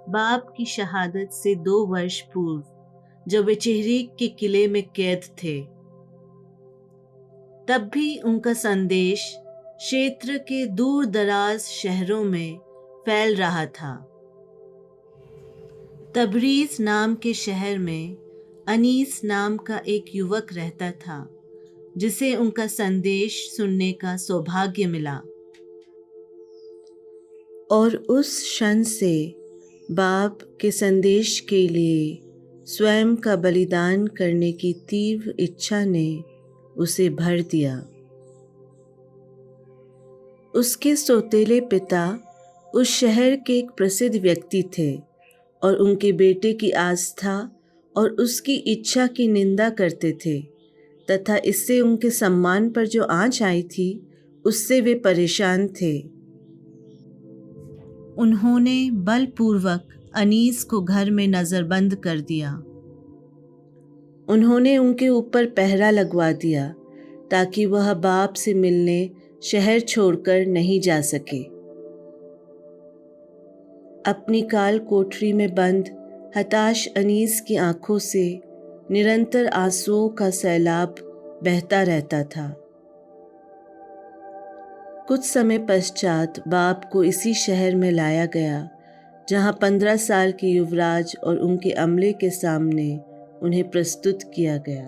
बाप की शहादत से 2 वर्ष पूर्व, जब वे चिहरीक के किले में कैद थे। तब भी उनका संदेश क्षेत्र के दूर दराज शहरों में फैल रहा था। तबरीज नाम के शहर में अनीस नाम का एक युवक रहता था, जिसे उनका संदेश सुनने का सौभाग्य मिला। और उस क्षण से बाप के संदेश के लिए स्वयं का बलिदान करने की तीव्र इच्छा ने उसे भर दिया। उसके सौतेले पिता उस शहर के एक प्रसिद्ध व्यक्ति थे और उनके बेटे की आस्था और उसकी इच्छा की निंदा करते थे, तथा इससे उनके सम्मान पर जो आंच आई थी उससे वे परेशान थे। उन्होंने बलपूर्वक अनीस को घर में नज़रबंद कर दिया। उन्होंने उनके ऊपर पहरा लगवा दिया ताकि वह बाप से मिलने शहर छोड़कर नहीं जा सके। अपनी काल कोठरी में बंद हताश अनीस की आंखों से निरंतर आंसुओं का सैलाब बहता रहता था। कुछ समय पश्चात बाप को इसी शहर में लाया गया, जहां 15 साल के युवराज और उनके अमले के सामने उन्हें प्रस्तुत किया गया।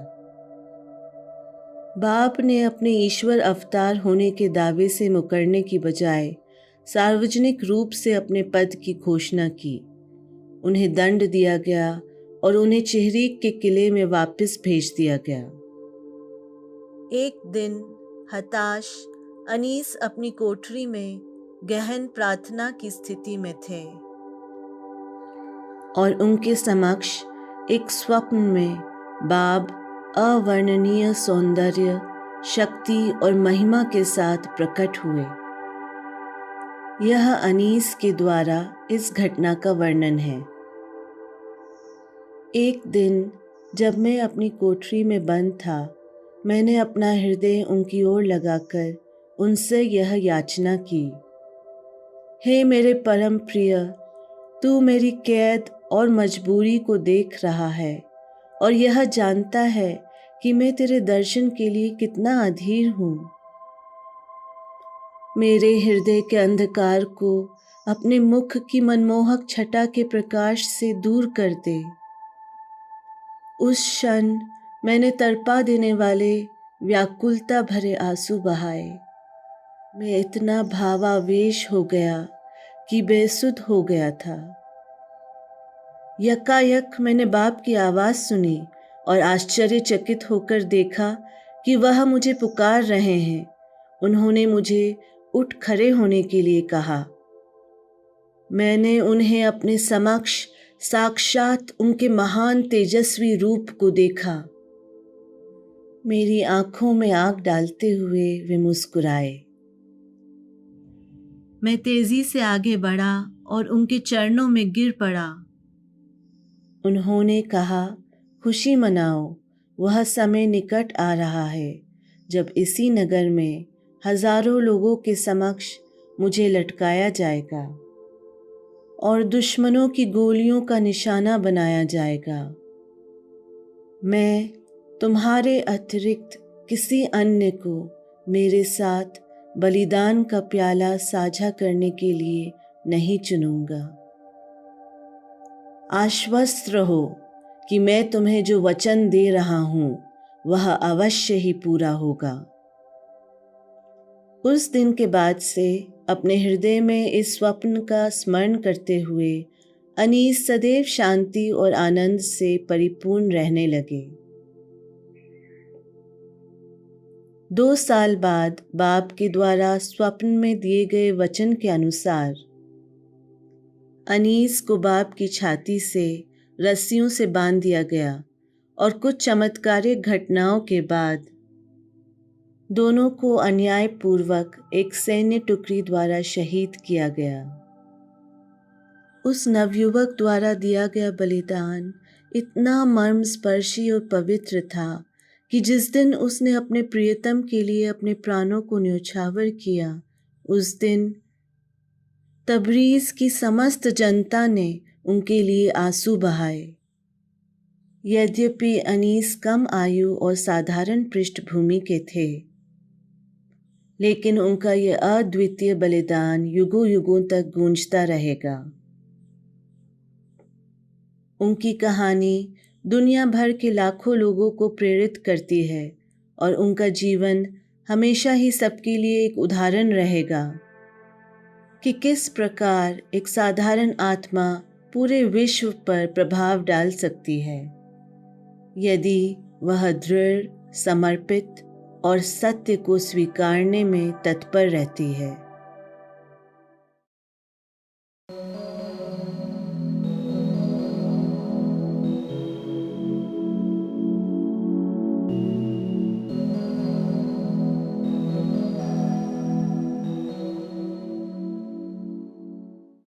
बाप ने अपने ईश्वर अवतार होने के दावे से मुकरने की बजाय सार्वजनिक रूप से अपने पद की घोषणा की। उन्हें दंड दिया गया और उन्हें चिहरीक के किले में वापस भेज दिया गया। एक दिन हताश अनीस अपनी कोठरी में गहन प्रार्थना की स्थिति में थे और उनके समक्ष एक स्वप्न में बाप अवर्णनीय सौंदर्य, शक्ति और महिमा के साथ प्रकट हुए। यह अनीस के द्वारा इस घटना का वर्णन है। एक दिन जब मैं अपनी कोठरी में बंद था, मैंने अपना हृदय उनकी ओर लगाकर उनसे यह याचना की, हे मेरे परम प्रिय, तू मेरी कैद और मजबूरी को देख रहा है और यह जानता है कि मैं तेरे दर्शन के लिए कितना अधीर हूँ। मेरे हृदय के अंधकार को अपने मुख की मनमोहक छटा के प्रकाश से दूर कर दे। उस क्षण मैंने तड़पा देने वाले व्याकुलता भरे आंसू बहाए। मैं इतना भावावेश हो गया कि बेसुध हो गया था। यकायक मैंने बाप की आवाज़ सुनी और आश्चर्यचकित होकर देखा कि वह मुझे पुकार रहे हैं। उन्होंने मुझे उठ खड़े होने के लिए कहा। मैंने उन्हें अपने समक्ष साक्षात उनके महान तेजस्वी रूप को देखा। मेरी आंखों में आग डालते हुए वे मुस्कुराए। मैं तेजी से आगे बढ़ा और उनके चरणों में गिर पड़ा। उन्होंने कहा, खुशी मनाओ, वह समय निकट आ रहा है जब इसी नगर में हजारों लोगों के समक्ष मुझे लटकाया जाएगा और दुश्मनों की गोलियों का निशाना बनाया जाएगा। मैं तुम्हारे अतिरिक्त किसी अन्य को मेरे साथ बलिदान का प्याला साझा करने के लिए नहीं चुनूंगा। आश्वस्त रहो कि मैं तुम्हें जो वचन दे रहा हूँ वह अवश्य ही पूरा होगा। उस दिन के बाद से अपने हृदय में इस स्वप्न का स्मरण करते हुए अनीस सदैव शांति और आनंद से परिपूर्ण रहने लगे। 2 साल बाद बाप के द्वारा स्वप्न में दिए गए वचन के अनुसार अनीस को बाप की छाती से रस्सियों से बांध दिया गया और कुछ चमत्कारिक घटनाओं के बाद दोनों को अन्यायपूर्वक एक सैन्य टुकड़ी द्वारा शहीद किया गया। उस नवयुवक द्वारा दिया गया बलिदान इतना मर्मस्पर्शी और पवित्र था कि जिस दिन उसने अपने प्रियतम के लिए अपने प्राणों को न्यौछावर किया, उस दिन तबरीज की समस्त जनता ने उनके लिए आंसू बहाए। यद्यपि अनीस कम आयु और साधारण पृष्ठभूमि के थे, लेकिन उनका यह अद्वितीय बलिदान युगों युगों तक गूंजता रहेगा। उनकी कहानी दुनिया भर के लाखों लोगों को प्रेरित करती है और उनका जीवन हमेशा ही सबके लिए एक उदाहरण रहेगा कि किस प्रकार एक साधारण आत्मा पूरे विश्व पर प्रभाव डाल सकती है यदि वह दृढ़, समर्पित और सत्य को स्वीकारने में तत्पर रहती है।